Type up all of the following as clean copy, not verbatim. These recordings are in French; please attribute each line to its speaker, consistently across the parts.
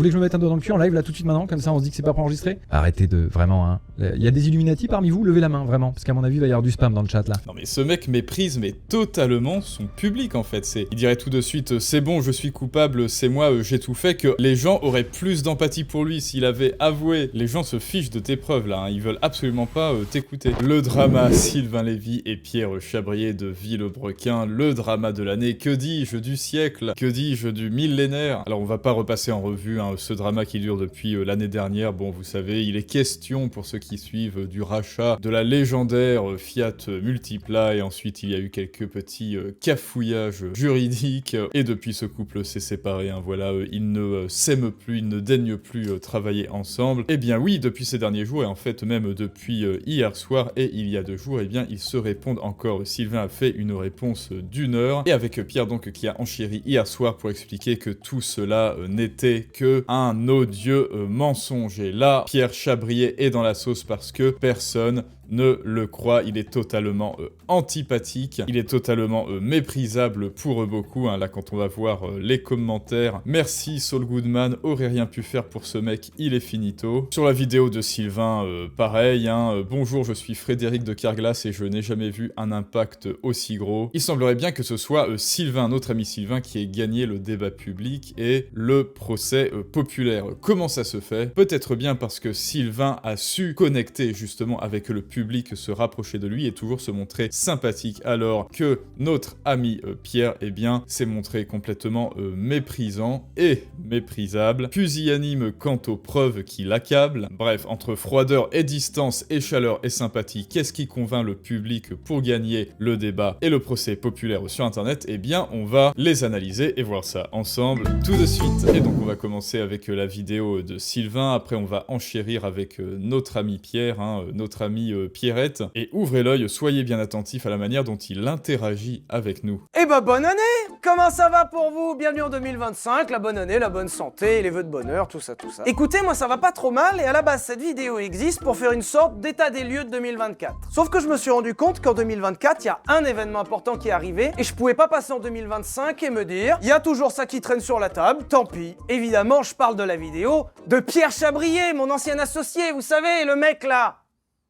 Speaker 1: voulez que je me mette un doigt dans le cul en live là tout de suite maintenant, comme ça on se dit que c'est pas préenregistré? Arrêtez de vraiment, hein. Il y a des Illuminati parmi vous, levez la main vraiment, parce qu'à mon avis il va y avoir du spam dans le chat là.
Speaker 2: Non mais ce mec méprise mais totalement son public en fait. Il dirait tout de suite c'est bon, je suis coupable, c'est moi, j'ai tout fait, que les gens auraient plus d'empathie pour lui s'il avait avoué. Les gens se fichent de tes preuves là, hein. Ils veulent absolument pas t'écouter. Le drama Sylvain Lévy et Pierre Chabrier de Villebrequin, le drama de l'année, que dis-je du siècle, que dis-je du millénaire. Alors on va pas repasser en revue hein, ce drama qui dure depuis l'année dernière. Bon vous savez, il est question pour ceux qui suivent du rachat de la légendaire Fiat Multipla, et ensuite il y a eu quelques petits cafouillages juridiques, et depuis ce couple s'est séparé, hein, voilà, ils ne s'aiment plus, ils ne daignent plus travailler ensemble. Et bien oui, depuis ces derniers jours, et en fait même depuis hier soir et il y a 2 jours, et bien ils se répondent encore. Sylvain a fait une réponse d'1 heure, et avec Pierre donc qui a enchéri hier soir pour expliquer que tout cela n'était que un odieux mensonge. Et là, Pierre Chabrier est dans la sauce parce que personne ne le croit, il est totalement antipathique, il est totalement méprisable pour beaucoup, hein, là quand on va voir les commentaires. Merci Saul Goodman, aurait rien pu faire pour ce mec, il est finito. Sur la vidéo de Sylvain, pareil, hein, bonjour, je suis Frédéric de Carglass et je n'ai jamais vu un impact aussi gros. Il semblerait bien que ce soit Sylvain, notre ami Sylvain, qui ait gagné le débat public et le procès populaire. Comment ça se fait? Peut-être bien parce que Sylvain a su connecter justement avec le public, se rapprocher de lui et toujours se montrer sympathique, alors que notre ami Pierre, eh bien, s'est montré complètement méprisant et méprisable, pusillanime quant aux preuves qui l'accablent. Bref, entre froideur et distance et chaleur et sympathie, qu'est-ce qui convainc le public pour gagner le débat et le procès populaire sur internet? Eh bien, on va les analyser et voir ça ensemble tout de suite. Et donc, on va commencer avec la vidéo de Sylvain, après on va enchérir avec notre ami Pierre, hein, notre ami Pierrette, et ouvrez l'œil, soyez bien attentifs à la manière dont il interagit avec nous.
Speaker 3: Eh bah bonne année! Comment ça va pour vous? Bienvenue en 2025, la bonne année, la bonne santé, les vœux de bonheur, tout ça, tout ça. Écoutez, moi ça va pas trop mal, et à la base cette vidéo existe pour faire une sorte d'état des lieux de 2024. Sauf que je me suis rendu compte qu'en 2024, il y a un événement important qui est arrivé, et je pouvais pas passer en 2025 et me dire, il y a toujours ça qui traîne sur la table, tant pis. Évidemment, je parle de la vidéo de Pierre Chabrier, mon ancien associé, vous savez, le mec là.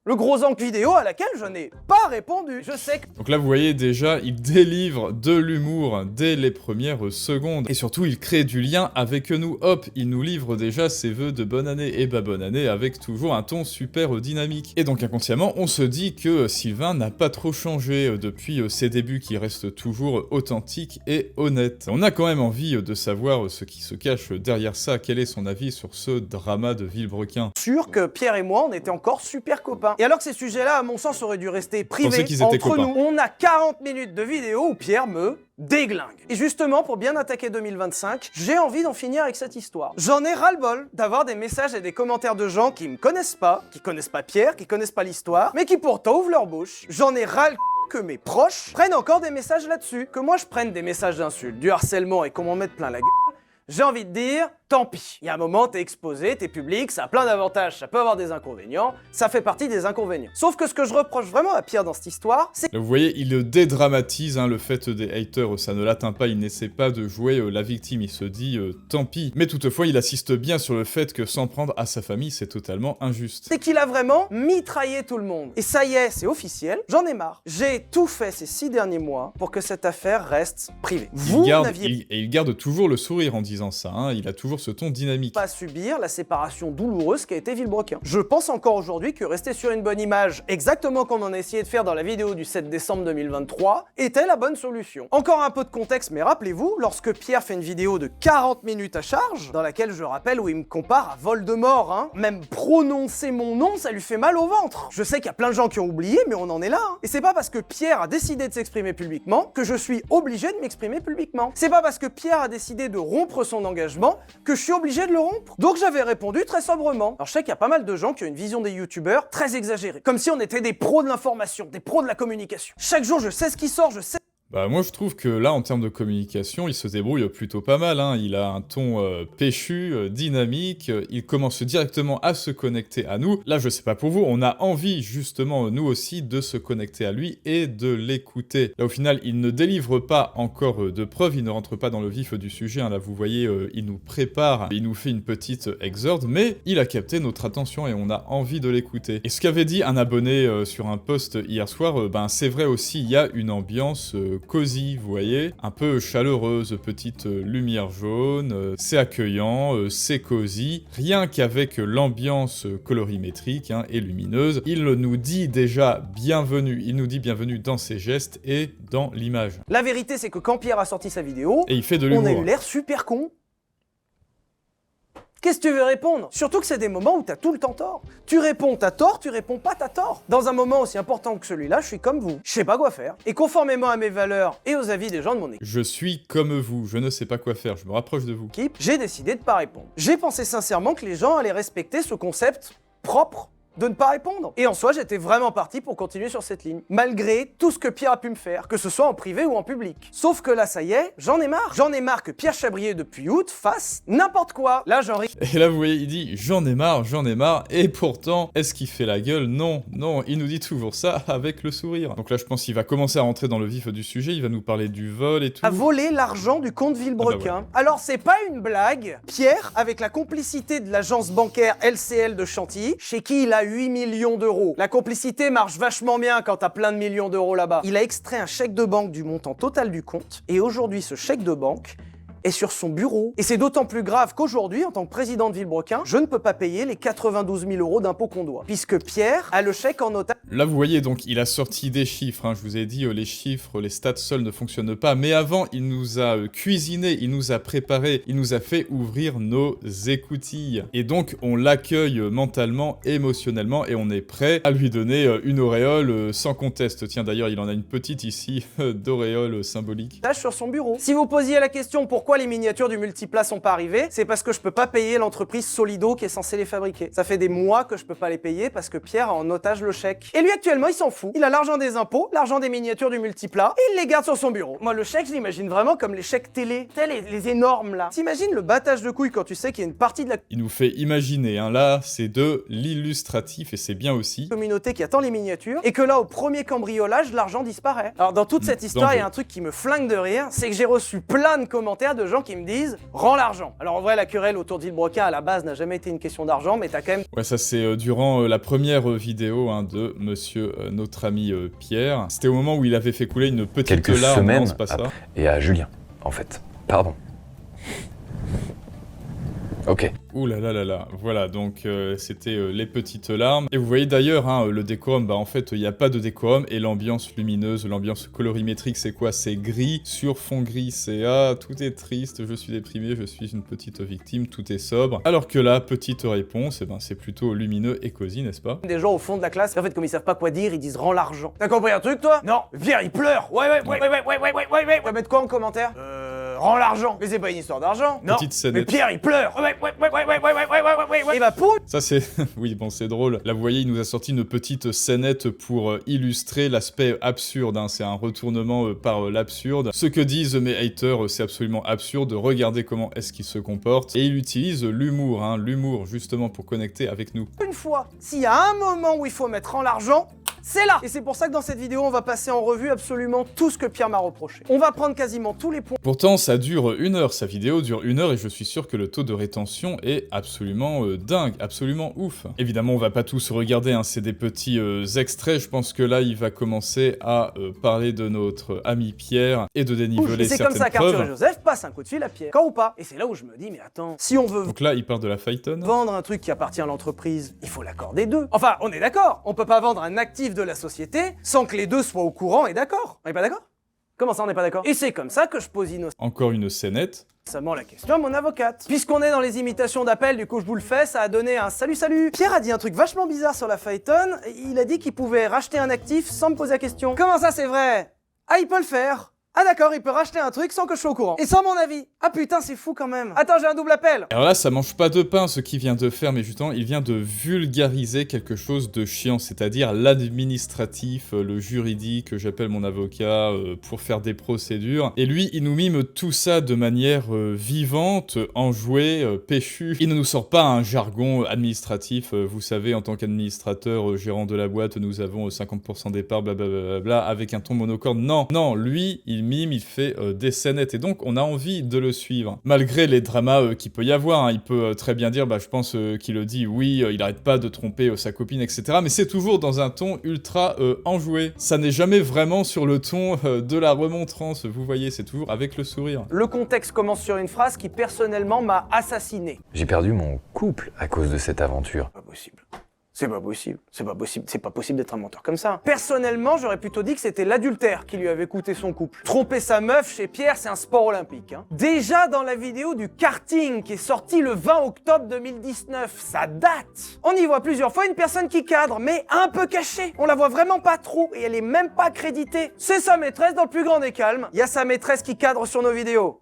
Speaker 3: Le gros encre vidéo à laquelle je n'ai pas répondu. Je sais que...
Speaker 2: Donc là, vous voyez déjà, il délivre de l'humour dès les premières secondes. Et surtout, il crée du lien avec nous. Hop, il nous livre déjà ses vœux de bonne année. Et bah bonne année avec toujours un ton super dynamique. Et donc inconsciemment, on se dit que Sylvain n'a pas trop changé depuis ses débuts, qui reste toujours authentique et honnête. On a quand même envie de savoir ce qui se cache derrière ça. Quel est son avis sur ce drama de Villebrequin?
Speaker 3: Sûr que Pierre et moi, on était encore super copains. Et alors que ces sujets-là, à mon sens, auraient dû rester privés entre nous. On a 40 minutes de vidéo où Pierre me déglingue. Et justement, pour bien attaquer 2025, j'ai envie d'en finir avec cette histoire. J'en ai ras-le-bol d'avoir des messages et des commentaires de gens qui me connaissent pas Pierre, qui connaissent pas l'histoire, mais qui pourtant ouvrent leur bouche. J'en ai ras le que mes proches prennent encore des messages là-dessus. Que moi je prenne des messages d'insultes, du harcèlement et qu'on m'en mette plein la gueule, j'ai envie de dire, tant pis. Il y a un moment, t'es exposé, t'es public, ça a plein d'avantages, ça peut avoir des inconvénients, ça fait partie des inconvénients. Sauf que ce que je reproche vraiment à Pierre dans cette histoire, c'est...
Speaker 2: Vous voyez, il dédramatise, hein, le fait des haters, ça ne l'atteint pas, il n'essaie pas de jouer la victime, il se dit tant pis. Mais toutefois, il assiste bien sur le fait que s'en prendre à sa famille, c'est totalement injuste.
Speaker 3: C'est qu'il a vraiment mitraillé tout le monde. Et ça y est, c'est officiel, j'en ai marre. J'ai tout fait ces 6 derniers mois pour que cette affaire reste privée.
Speaker 2: Il garde toujours le sourire en disant ça, hein, il a toujours ce ton dynamique.
Speaker 3: Pas subir la séparation douloureuse qu'a été Villebrequin. Je pense encore aujourd'hui que rester sur une bonne image, exactement comme on a essayé de faire dans la vidéo du 7 décembre 2023, était la bonne solution. Encore un peu de contexte, mais rappelez-vous, lorsque Pierre fait une vidéo de 40 minutes à charge, dans laquelle je rappelle où il me compare à Voldemort, hein, même prononcer mon nom, ça lui fait mal au ventre. Je sais qu'il y a plein de gens qui ont oublié, mais on en est là. Hein. Et c'est pas parce que Pierre a décidé de s'exprimer publiquement que je suis obligé de m'exprimer publiquement. C'est pas parce que Pierre a décidé de rompre son engagement que je suis obligé de le rompre. Donc j'avais répondu très sobrement. Alors je sais qu'il y a pas mal de gens qui ont une vision des youtubeurs très exagérée. Comme si on était des pros de l'information, des pros de la communication. Chaque jour je sais ce qui sort, je sais...
Speaker 2: Bah moi je trouve que là, en termes de communication, il se débrouille plutôt pas mal, hein. Il a un ton péchu, dynamique, il commence directement à se connecter à nous. Là, je sais pas pour vous, on a envie justement, nous aussi, de se connecter à lui et de l'écouter. Là, au final, il ne délivre pas encore de preuves, il ne rentre pas dans le vif du sujet, hein. Là, vous voyez, il nous prépare, il nous fait une petite exorde, mais il a capté notre attention et on a envie de l'écouter. Et ce qu'avait dit un abonné sur un post hier soir, ben c'est vrai aussi, il y a une ambiance cosy, vous voyez, un peu chaleureuse, petite lumière jaune, c'est accueillant, c'est cosy, rien qu'avec l'ambiance colorimétrique hein, et lumineuse, il nous dit déjà bienvenue, il nous dit bienvenue dans ses gestes et dans l'image.
Speaker 3: La vérité c'est que quand Pierre a sorti sa vidéo,
Speaker 2: et il fait de l'humour.
Speaker 3: On a eu l'air super con. Qu'est-ce que tu veux répondre? Surtout que c'est des moments où t'as tout le temps tort. Tu réponds t'as tort, tu réponds pas t'as tort. Dans un moment aussi important que celui-là, je suis comme vous. Je sais pas quoi faire. Et conformément à mes valeurs et aux avis des gens de mon équipe,
Speaker 2: je suis comme vous, je ne sais pas quoi faire, je me rapproche de vous.
Speaker 3: J'ai décidé de pas répondre. J'ai pensé sincèrement que les gens allaient respecter ce concept propre de ne pas répondre. Et en soi, j'étais vraiment parti pour continuer sur cette ligne, malgré tout ce que Pierre a pu me faire, que ce soit en privé ou en public. Sauf que là, ça y est, j'en ai marre. J'en ai marre que Pierre Chabrier, depuis août, fasse n'importe quoi. Là, j'en ris.
Speaker 2: Et là, vous voyez, il dit « j'en ai marre, et pourtant, est-ce qu'il fait la gueule? Non, non, il nous dit toujours ça avec le sourire. Donc là, je pense qu'il va commencer à rentrer dans le vif du sujet, il va nous parler du vol et tout.
Speaker 3: A volé l'argent du compte Villebrequin.
Speaker 2: Ah bah ouais.
Speaker 3: Alors, c'est pas une blague. Pierre, avec la complicité de l'agence bancaire LCL de Chantilly, chez qui il a 8 millions d'euros. La complicité marche vachement bien quand t'as plein de millions d'euros là-bas. Il a extrait un chèque de banque du montant total du compte, et aujourd'hui, ce chèque de banque est sur son bureau. Et c'est d'autant plus grave qu'aujourd'hui, en tant que président de Villebrequin, je ne peux pas payer les 92 000 euros d'impôts qu'on doit, puisque Pierre a le chèque en otage.
Speaker 2: Là, vous voyez, donc, il a sorti des chiffres, hein. Je vous ai dit, les chiffres, les stats seuls ne fonctionnent pas, mais avant, il nous a cuisiné, il nous a préparé, il nous a fait ouvrir nos écoutilles. Et donc, on l'accueille mentalement, émotionnellement, et on est prêt à lui donner une auréole sans conteste. Tiens, d'ailleurs, il en a une petite ici, d'auréole symbolique.
Speaker 3: Sur son bureau. Si vous posiez la question pourquoi les miniatures du Multipla sont pas arrivées, c'est parce que je peux pas payer l'entreprise Solido qui est censée les fabriquer. Ça fait des mois que je peux pas les payer parce que Pierre a en otage le chèque. Et lui actuellement il s'en fout. Il a l'argent des impôts, l'argent des miniatures du Multipla, et il les garde sur son bureau. Moi le chèque je l'imagine vraiment comme les chèques télé, les énormes là. T'imagines le battage de couilles quand tu sais qu'il y a une partie de la
Speaker 2: Il nous fait imaginer, hein, là c'est de l'illustratif et c'est bien aussi.
Speaker 3: Communauté qui attend les miniatures, et que là au premier cambriolage l'argent disparaît. Alors dans toute cette histoire il y a un truc qui me flingue de rire, c'est que j'ai reçu plein de commentaires de gens qui me disent « Rends l'argent ». Alors en vrai, la querelle autour de Villebrequin à la base n'a jamais été une question d'argent, mais t'as quand même...
Speaker 2: Ouais, ça c'est durant la première vidéo hein, de monsieur, notre ami Pierre. C'était au moment où il avait fait couler une petite larme,
Speaker 4: semaines
Speaker 2: non, c'est pas ça.
Speaker 4: Et à Julien, en fait. Pardon. Ok.
Speaker 2: Ouh là là là là, voilà, donc c'était les petites larmes. Et vous voyez d'ailleurs, hein, le décorum, bah en fait, il n'y a pas de décorum, et l'ambiance lumineuse, l'ambiance colorimétrique, c'est quoi? C'est gris, sur fond gris, c'est « Ah, tout est triste, je suis déprimé, je suis une petite victime, tout est sobre ». Alors que là, petite réponse, eh ben, c'est plutôt lumineux et cosy, n'est-ce pas?
Speaker 3: Des gens au fond de la classe, en fait, comme ils savent pas quoi dire, ils disent « Rends l'argent ». T'as compris un truc, toi? Non. Viens, il pleure. Ouais. On va mettre quoi en commentaire? Rends l'argent. Mais c'est pas une histoire d'argent. Non.
Speaker 2: Petite scène.
Speaker 3: Mais Pierre, il pleure. Et bah pour...
Speaker 2: Ça c'est... oui, bon, c'est drôle. Là, vous voyez, il nous a sorti une petite scénette pour illustrer l'aspect absurde, hein. C'est un retournement par l'absurde. Ce que disent mes haters, c'est absolument absurde. Regardez comment est-ce qu'il se comporte. Et il utilise l'humour, hein. L'humour, justement, pour connecter avec nous.
Speaker 3: Une fois, s'il y a un moment où il faut mettre en l'argent, c'est là. Et c'est pour ça que dans cette vidéo, on va passer en revue absolument tout ce que Pierre m'a reproché. On va prendre quasiment tous les points.
Speaker 2: Pourtant, ça dure 1 heure, sa vidéo dure 1 heure, et je suis sûr que le taux de rétention est absolument dingue, absolument ouf. Évidemment, on va pas tous regarder, hein, c'est des petits extraits. Je pense que là, il va commencer à parler de notre ami Pierre et de déniveler certaines preuves.
Speaker 3: C'est comme ça qu'Arthur et Joseph passent un coup de fil à Pierre. Quand ou pas. Et c'est là où je me dis, mais attends, si on veut...
Speaker 2: Donc là, il parle de la Phaeton.
Speaker 3: Vendre un truc qui appartient à l'entreprise, il faut l'accord des deux. Enfin, on est d'accord, on peut pas vendre un actif de la société sans que les deux soient au courant et d'accord. On est pas d'accord? Comment ça, on n'est pas d'accord? Et c'est comme ça que je pose
Speaker 2: Encore une scénette.
Speaker 3: innocemment la question à mon avocate. Puisqu'on est dans les imitations d'appel, du coup je vous le fais, ça a donné un salut salut. Pierre a dit un truc vachement bizarre sur la Phaeton, il a dit qu'il pouvait racheter un actif sans me poser la question. Comment ça c'est vrai? Ah il peut le faire. Ah d'accord, il peut racheter un truc sans que je sois au courant. Et sans mon avis. Ah putain, c'est fou quand même. Attends, j'ai un double appel.
Speaker 2: Alors là, ça mange pas de pain ce qu'il vient de faire, mais justement, il vient de vulgariser quelque chose de chiant, c'est-à-dire l'administratif, le juridique, j'appelle mon avocat pour faire des procédures. Et lui, il nous mime tout ça de manière vivante, enjouée, péchue. Il ne nous sort pas un jargon administratif, vous savez, en tant qu'administrateur, gérant de la boîte, nous avons 50% des parts, blablabla, avec un ton monocorde. Non, non, lui, il mime, il fait des scénettes, et donc on a envie de le suivre. Malgré les dramas qu'il peut y avoir, hein, il peut très bien dire, je pense qu'il le dit, oui, il arrête pas de tromper sa copine, etc. Mais c'est toujours dans un ton ultra enjoué. Ça n'est jamais vraiment sur le ton de la remontrance, vous voyez, c'est toujours avec le sourire.
Speaker 3: Le contexte commence sur une phrase qui personnellement m'a assassiné.
Speaker 4: J'ai perdu mon couple à cause de cette aventure.
Speaker 3: Pas possible. C'est pas possible, c'est pas possible, c'est pas possible d'être un menteur comme ça. Personnellement, j'aurais plutôt dit que c'était l'adultère qui lui avait coûté son couple. Tromper sa meuf chez Pierre, c'est un sport olympique. Hein. Déjà dans la vidéo du karting qui est sortie le 20 octobre 2019, ça date. On y voit plusieurs fois une personne qui cadre, mais un peu cachée. On la voit vraiment pas trop et elle est même pas créditée. C'est sa maîtresse dans le plus grand des calmes. Il y a sa maîtresse qui cadre sur nos vidéos.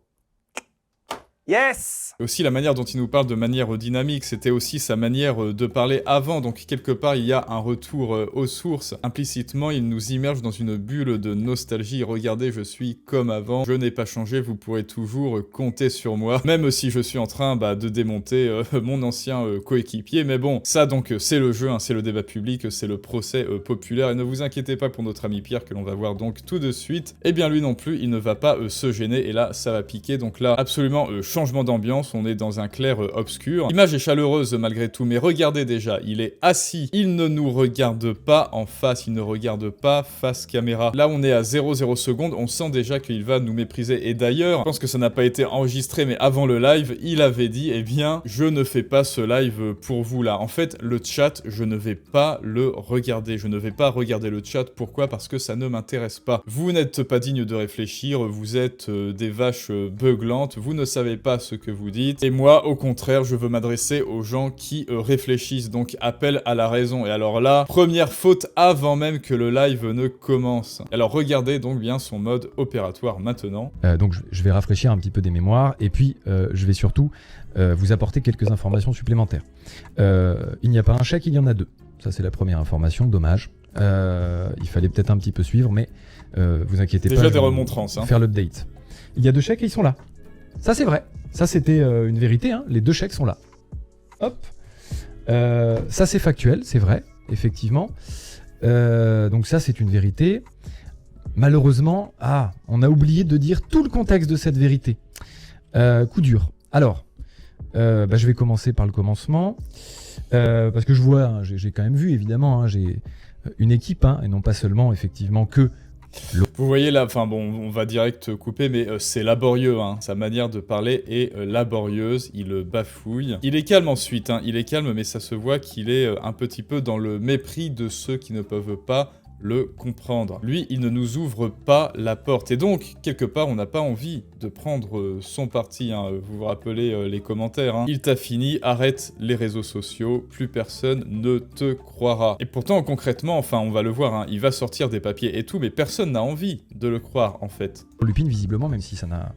Speaker 3: Yes!
Speaker 2: Aussi la manière dont il nous parle de manière dynamique, c'était aussi sa manière de parler avant, donc quelque part il y a un retour aux sources. Implicitement, il nous immerge dans une bulle de nostalgie. Regardez, je suis comme avant, je n'ai pas changé, vous pourrez toujours compter sur moi, même si je suis en train de démonter mon ancien coéquipier. Mais bon, ça donc c'est le jeu, hein, c'est le débat public, c'est le procès populaire, et ne vous inquiétez pas pour notre ami Pierre que l'on va voir donc tout de suite. Eh bien lui non plus, il ne va pas se gêner, et là ça va piquer, donc là absolument changement d'ambiance, on est dans un clair obscur. L'image est chaleureuse malgré tout, mais regardez déjà, il est assis, il ne nous regarde pas en face, il ne regarde pas face caméra. Là on est à 0,0 secondes, on sent déjà qu'il va nous mépriser. Et d'ailleurs, je pense que ça n'a pas été enregistré, mais avant le live, il avait dit, eh bien, je ne fais pas ce live pour vous là. En fait, le chat, je ne vais pas le regarder, je ne vais pas regarder le chat. Pourquoi? Parce que ça ne m'intéresse pas. Vous n'êtes pas digne de réfléchir, vous êtes des vaches beuglantes, vous ne savez pas ce que vous dites, et moi au contraire je veux m'adresser aux gens qui réfléchissent, donc appel à la raison. Et alors là, première faute avant même que le live ne commence. Alors regardez donc bien son mode opératoire maintenant.
Speaker 1: Donc je vais rafraîchir un petit peu des mémoires, et puis je vais surtout vous apporter quelques informations supplémentaires. Il n'y a pas un chèque, il y en a deux. Ça c'est la première information, dommage. Il fallait peut-être un petit peu suivre, mais vous inquiétez pas.
Speaker 2: Déjà des remontrances. Hein.
Speaker 1: Faire l'update. Il y a deux chèques et ils sont là. Ça c'est vrai. Ça c'était une vérité, hein. Les deux chèques sont là. Hop. Ça c'est factuel, c'est vrai, effectivement. Donc ça c'est une vérité. Malheureusement, on a oublié de dire tout le contexte de cette vérité. Coup dur. Alors, je vais commencer par le commencement. Parce que je vois, hein, j'ai quand même vu évidemment, hein, j'ai une équipe, hein, et non pas seulement effectivement que...
Speaker 2: Vous voyez là, enfin bon, on va direct couper, mais c'est laborieux, hein. Sa manière de parler est laborieuse, il bafouille. Il est calme ensuite, hein. Il est calme, mais ça se voit qu'il est un petit peu dans le mépris de ceux qui ne peuvent pas le comprendre. Lui, il ne nous ouvre pas la porte, et donc, quelque part, on n'a pas envie de prendre son parti, hein. Vous vous rappelez les commentaires, hein. Il t'a fini, arrête les réseaux sociaux, plus personne ne te croira. Et pourtant, concrètement, enfin, on va le voir, hein, il va sortir des papiers et tout, mais personne n'a envie de le croire, en fait.
Speaker 1: Lupin, visiblement, même si ça n'a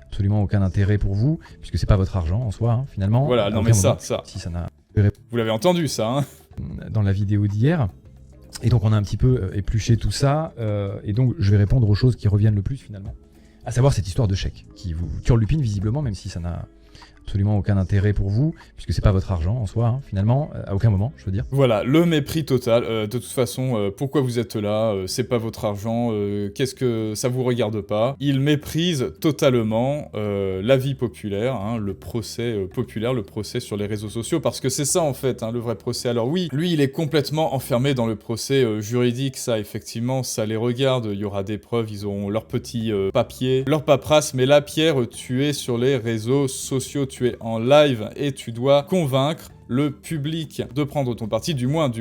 Speaker 1: absolument aucun intérêt pour vous, puisque c'est pas votre argent, en soi, hein, finalement.
Speaker 2: Voilà, non mais ça.
Speaker 1: Si ça n'a...
Speaker 2: Vous l'avez entendu, ça, hein.
Speaker 1: Dans la vidéo d'hier. Et donc on a un petit peu épluché tout ça, et donc je vais répondre aux choses qui reviennent le plus finalement. À savoir cette histoire de chèque, qui vous turlupine visiblement, même si ça n'a absolument aucun intérêt pour vous, puisque c'est pas votre argent en soi, hein, finalement, à aucun moment, je veux dire.
Speaker 2: Voilà, le mépris total. De toute façon, pourquoi vous êtes là? C'est pas votre argent, qu'est-ce que ça vous regarde pas? Il méprise totalement la vie populaire, hein, le procès populaire, le procès sur les réseaux sociaux, parce que c'est ça en fait, hein, le vrai procès. Alors oui, lui il est complètement enfermé dans le procès juridique, ça effectivement, ça les regarde, il y aura des preuves, ils auront leurs petits papiers, leur paperasse, mais là Pierre, tu es sur les réseaux sociaux, tu es en live et tu dois convaincre le public de prendre ton parti, du moins,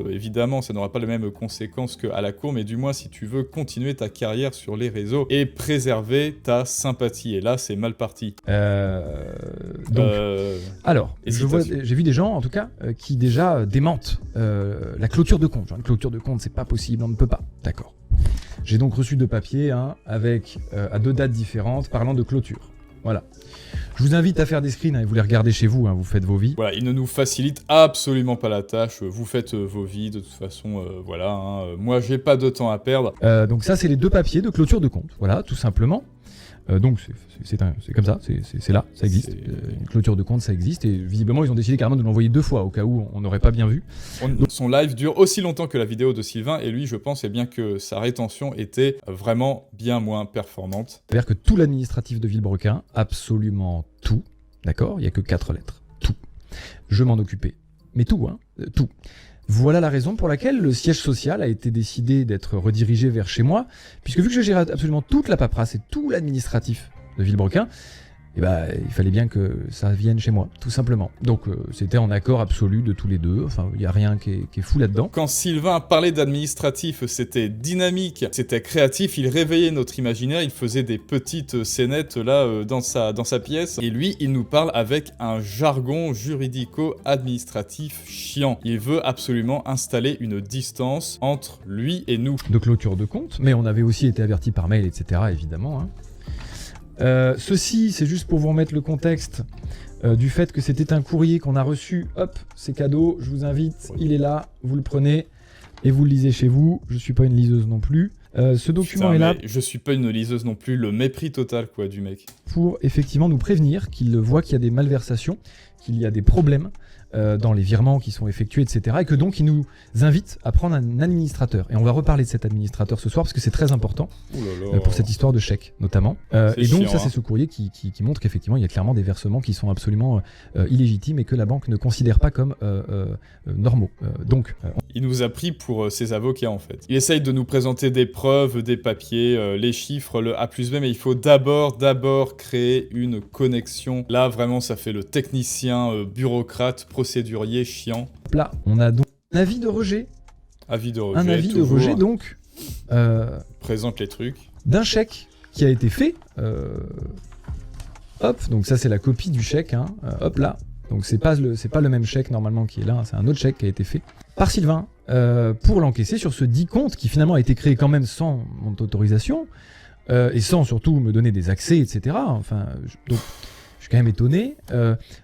Speaker 2: évidemment, ça n'aura pas les mêmes conséquences qu'à la cour, mais du moins si tu veux continuer ta carrière sur les réseaux et préserver ta sympathie. Et là, c'est mal parti.
Speaker 1: Alors, j'ai vu des gens, en tout cas, qui déjà démentent la clôture de compte. Genre, une clôture de compte, c'est pas possible, on ne peut pas. D'accord. J'ai donc reçu 2 papiers avec à 2 dates différentes parlant de clôture. Voilà. Je vous invite à faire des screens et vous les regardez chez vous, vous faites vos vies.
Speaker 2: Voilà, il ne nous facilite absolument pas la tâche, vous faites vos vies, de toute façon, voilà, moi j'ai pas de temps à perdre.
Speaker 1: Donc ça, c'est les 2 papiers de clôture de compte, voilà, tout simplement. Donc c'est comme ça, c'est là, ça existe. Une clôture de compte, ça existe, et visiblement ils ont décidé carrément de l'envoyer 2 fois, au cas où on n'aurait pas bien vu.
Speaker 2: Son live dure aussi longtemps que la vidéo de Sylvain, et lui je pense bien que sa rétention était vraiment bien moins performante.
Speaker 1: C'est-à-dire que tout l'administratif de Villebrequin, absolument tout, d'accord, il n'y a que 4 lettres, tout. Je m'en occupais, mais tout, tout. Voilà la raison pour laquelle le siège social a été décidé d'être redirigé vers chez moi, puisque vu que je gère absolument toute la paperasse et tout l'administratif de Villebrequin, il fallait bien que ça vienne chez moi, tout simplement. Donc c'était en accord absolu de tous les deux, enfin il n'y a rien qui est fou là-dedans.
Speaker 2: Quand Sylvain parlait d'administratif, c'était dynamique, c'était créatif, il réveillait notre imaginaire, il faisait des petites scénettes là dans sa pièce, et lui il nous parle avec un jargon juridico-administratif chiant. Il veut absolument installer une distance entre lui et nous.
Speaker 1: De clôture de compte, mais on avait aussi été averti par mail, etc. évidemment. Ceci, c'est juste pour vous remettre le contexte du fait que c'était un courrier qu'on a reçu. Hop, c'est cadeau, je vous invite, il est là, vous le prenez et vous le lisez chez vous. Je suis pas une liseuse non plus. Ce document est là.
Speaker 2: Je suis pas une liseuse non plus, le mépris total quoi du mec.
Speaker 1: Pour effectivement nous prévenir qu'il voit qu'il y a des malversations, qu'il y a des problèmes dans les virements qui sont effectués, etc. Et que donc il nous invite à prendre un administrateur. Et on va reparler de cet administrateur ce soir parce que c'est très important pour cette histoire de chèque notamment. Et donc ça c'est ce courrier qui montre qu'effectivement il y a clairement des versements qui sont absolument illégitimes et que la banque ne considère pas comme normaux.
Speaker 2: Il nous a pris pour ses avocats en fait. Il essaye de nous présenter des preuves, des papiers, les chiffres, le A+B, mais il faut d'abord créer une connexion. Là vraiment ça fait le technicien bureaucrate, procédurier chiant.
Speaker 1: Là, on a donc un avis de rejet.
Speaker 2: Avis de rejet.
Speaker 1: Un avis de rejet donc.
Speaker 2: Présente les trucs.
Speaker 1: D'un chèque qui a été fait. Hop, donc ça c'est la copie du chèque. Hop là. Donc c'est pas le même chèque normalement qui est là. C'est un autre chèque qui a été fait par Sylvain pour l'encaisser sur ce dit compte qui finalement a été créé quand même sans mon autorisation et sans surtout me donner des accès, etc. Enfin, donc. Je suis quand même étonné.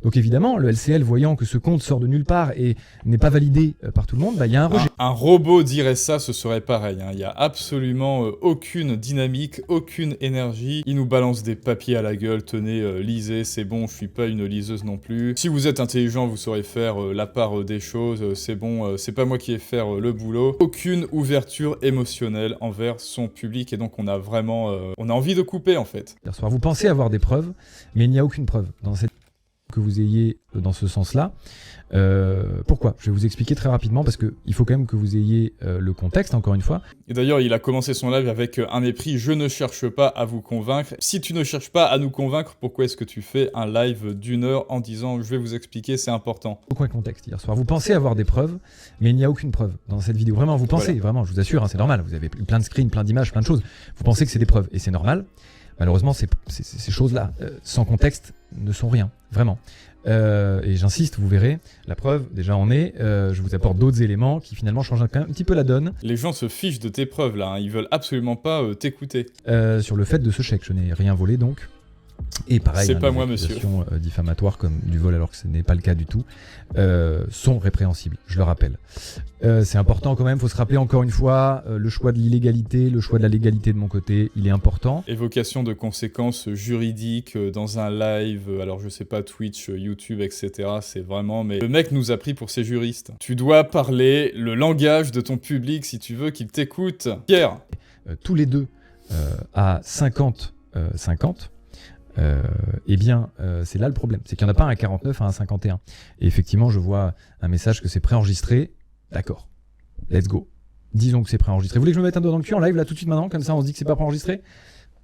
Speaker 1: Donc évidemment, le LCL, voyant que ce compte sort de nulle part et n'est pas validé par tout le monde, il y a un rejet.
Speaker 2: Un robot dirait ça, ce serait pareil. Il n'y a absolument aucune dynamique, aucune énergie. Il nous balance des papiers à la gueule. Tenez, lisez, c'est bon, je suis pas une liseuse non plus. Si vous êtes intelligent, vous saurez faire la part des choses. C'est bon, c'est pas moi qui vais faire le boulot. Aucune ouverture émotionnelle envers son public. Et donc on a vraiment... on a envie de couper en fait.
Speaker 1: Hier soir, vous pensez avoir des preuves, mais il n'y a aucune preuve dans cette que vous ayez dans ce sens-là. Pourquoi ? Je vais vous expliquer très rapidement parce qu'il faut quand même que vous ayez le contexte, encore une fois.
Speaker 2: Et d'ailleurs, il a commencé son live avec un mépris « Je ne cherche pas à vous convaincre ». Si tu ne cherches pas à nous convaincre, pourquoi est-ce que tu fais un live d'1 heure en disant « Je vais vous expliquer, c'est important ».
Speaker 1: Aucun contexte hier soir. Vous pensez avoir des preuves, mais il n'y a aucune preuve dans cette vidéo. Vraiment, vous pensez, vraiment, je vous assure, c'est normal. Vous avez plein de screens, plein d'images, plein de choses. Vous pensez que c'est des preuves, et c'est normal. Malheureusement, ces choses-là, sans contexte, ne sont rien, vraiment. Et j'insiste, vous verrez, la preuve, déjà en est, je vous apporte d'autres éléments qui finalement changent un petit peu la donne.
Speaker 2: Les gens se fichent de tes preuves là, ils veulent absolument pas t'écouter.
Speaker 1: Sur le fait de ce chèque, je n'ai rien volé donc. Et pareil,
Speaker 2: c'est pas moi, monsieur.
Speaker 1: Les accusations diffamatoires comme du vol alors que ce n'est pas le cas du tout sont répréhensibles, je le rappelle. C'est important quand même, il faut se rappeler encore une fois, le choix de l'illégalité, le choix de la légalité de mon côté, il est important.
Speaker 2: Évocation de conséquences juridiques dans un live, alors je sais pas, Twitch, YouTube, etc. C'est vraiment... Mais le mec nous a pris pour ses juristes. Tu dois parler le langage de ton public si tu veux qu'il t'écoute. Pierre.
Speaker 1: Tous les deux à 50-50. Eh bien, c'est là le problème. C'est qu'il n'y en a pas un 49 à un 51. Et effectivement, je vois un message que c'est préenregistré. D'accord. Let's go. Disons que c'est préenregistré. Vous voulez que je me mette un doigt dans le cul en live là tout de suite maintenant? Comme ça, on se dit que c'est pas préenregistré?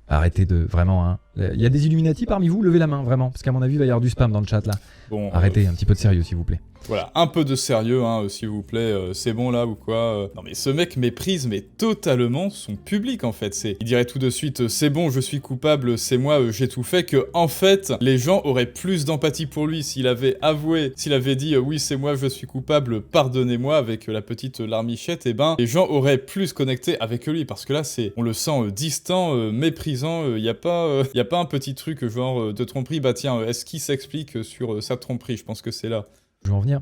Speaker 1: Arrêtez de... Vraiment, hein. Il y a des Illuminati parmi vous? Levez la main, vraiment. Parce qu'à mon avis, il va y avoir du spam dans le chat, là.
Speaker 2: Bon,
Speaker 1: arrêtez, un petit peu de sérieux, s'il vous plaît.
Speaker 2: Voilà, un peu de sérieux, hein, s'il vous plaît, c'est bon là ou quoi Non mais ce mec méprise mais totalement son public en fait, il dirait tout de suite c'est bon, je suis coupable, c'est moi, j'ai tout fait, que en fait, les gens auraient plus d'empathie pour lui s'il avait avoué, s'il avait dit oui c'est moi, je suis coupable, pardonnez-moi avec la petite larmichette, et ben les gens auraient plus connecté avec lui, parce que là on le sent distant, méprisant, y a pas un petit truc genre de tromperie, bah tiens, est-ce qu'il s'explique sur sa tromperie? Je pense que c'est là.
Speaker 1: Je vais en venir.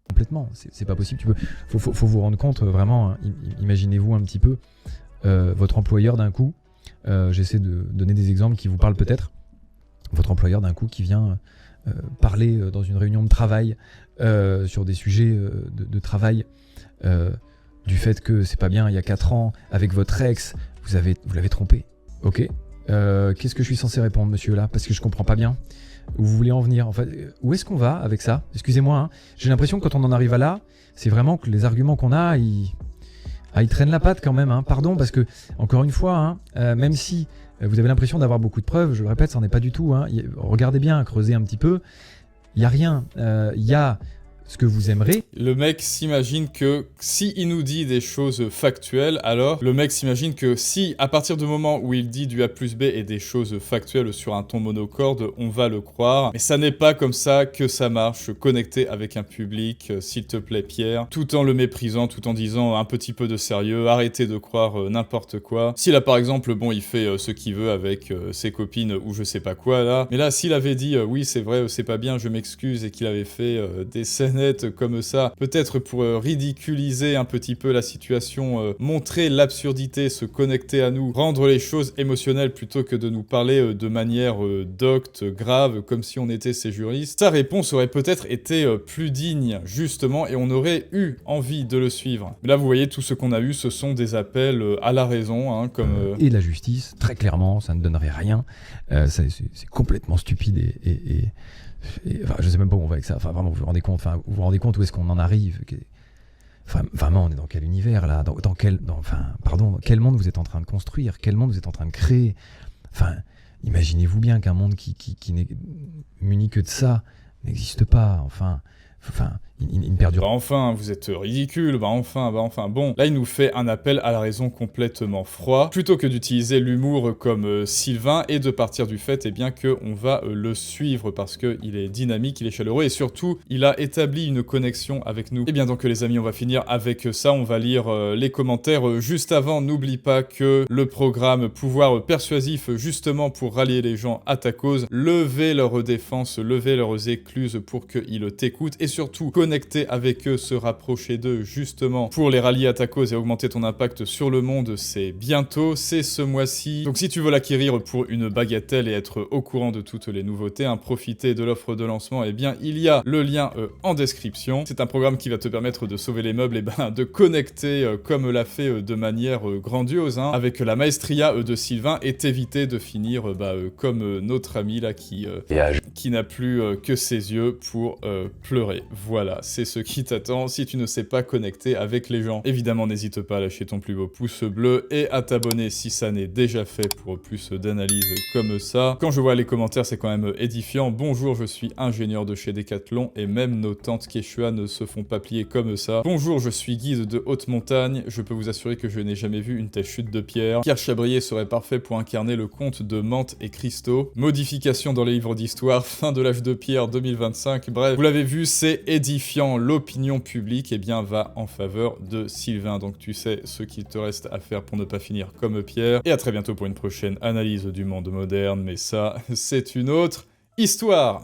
Speaker 1: Complètement, c'est pas possible. Faut vous rendre compte, vraiment, hein, imaginez-vous un petit peu votre employeur d'un coup, j'essaie de donner des exemples qui vous parlent peut-être, votre employeur d'un coup qui vient parler dans une réunion de travail sur des sujets de travail, du fait que c'est pas bien, il y a 4 ans, avec votre ex, vous l'avez trompé. Ok. Qu'est-ce que je suis censé répondre, monsieur, là? Parce que je comprends pas bien. Où vous voulez en venir? En fait, où est-ce qu'on va avec ça? Excusez-moi, hein. J'ai l'impression que quand on en arrive à là, c'est vraiment que les arguments qu'on a, ils traînent la patte quand même, hein. Pardon, parce que, encore une fois, hein, même si vous avez l'impression d'avoir beaucoup de preuves, je le répète, ça n'en est pas du tout, hein. Regardez bien, creusez un petit peu, il n'y a rien. Il y a ce que vous aimerez.
Speaker 2: Le mec s'imagine que si il nous dit des choses factuelles, alors le mec s'imagine que si, à partir du moment où il dit du A plus B et des choses factuelles sur un ton monocorde, on va le croire. Mais ça n'est pas comme ça que ça marche, connecter avec un public, s'il te plaît Pierre, tout en le méprisant, tout en disant un petit peu de sérieux, arrêtez de croire n'importe quoi. Si là par exemple, bon, il fait ce qu'il veut avec ses copines ou je sais pas quoi là, mais là s'il avait dit oui c'est vrai, c'est pas bien, je m'excuse, et qu'il avait fait des scènes comme ça, peut-être pour ridiculiser un petit peu la situation, montrer l'absurdité, se connecter à nous, rendre les choses émotionnelles plutôt que de nous parler de manière docte, grave, comme si on était ses juristes, sa réponse aurait peut-être été plus digne, justement, et on aurait eu envie de le suivre. Mais là, vous voyez, tout ce qu'on a eu, ce sont des appels à la raison, hein, comme...
Speaker 1: Et la justice, très clairement, ça ne donnerait rien. C'est complètement stupide et enfin, je sais même pas où on va avec ça. Enfin, vraiment, vous vous rendez compte où est-ce qu'on en arrive? Enfin, vraiment, on est dans quel univers là? Dans quel monde vous êtes en train de construire? Quel monde vous êtes en train de créer? Enfin, imaginez-vous bien qu'un monde qui n'est muni que de ça n'existe pas. Enfin, il ne perdure.
Speaker 2: Bah enfin, vous êtes ridicule, bah enfin. Bon, là il nous fait un appel à la raison complètement froid, plutôt que d'utiliser l'humour comme Sylvain et de partir du fait bien qu'on va le suivre parce qu'il est dynamique, il est chaleureux et surtout il a établi une connexion avec nous. Et bien donc les amis, on va finir avec ça, on va lire les commentaires juste avant. N'oublie pas que le programme pouvoir persuasif, justement pour rallier les gens à ta cause, lever leur défense, lever leurs écluses pour qu'ils t'écoutent et surtout connecter avec eux, se rapprocher d'eux justement pour les rallier à ta cause et augmenter ton impact sur le monde. C'est bientôt, c'est ce mois-ci. Donc si tu veux l'acquérir pour une bagatelle et être au courant de toutes les nouveautés, profiter de l'offre de lancement, et bien il y a le lien en description. C'est un programme qui va te permettre de sauver les meubles et de connecter comme l'a fait de manière grandiose avec la maestria de Sylvain et t'éviter de finir comme notre ami là qui n'a plus que ses yeux pour pleurer. Voilà, c'est ce qui t'attend si tu ne sais pas connecter avec les gens. Évidemment, n'hésite pas à lâcher ton plus beau pouce bleu et à t'abonner si ça n'est déjà fait pour plus d'analyses comme ça. Quand je vois les commentaires, c'est quand même édifiant. Bonjour, je suis ingénieur de chez Decathlon et même nos tantes Quechua ne se font pas plier comme ça. Bonjour, je suis guide de haute montagne. Je peux vous assurer que je n'ai jamais vu une telle chute de pierre. Pierre Chabrier serait parfait pour incarner le conte de Mantes et Christo. Modification dans les livres d'histoire, fin de l'âge de pierre 2025. Bref, vous l'avez vu, c'est édifiant. L'opinion publique va en faveur de Sylvain. Donc tu sais ce qu'il te reste à faire pour ne pas finir comme Pierre. Et à très bientôt pour une prochaine analyse du monde moderne. Mais ça, c'est une autre histoire.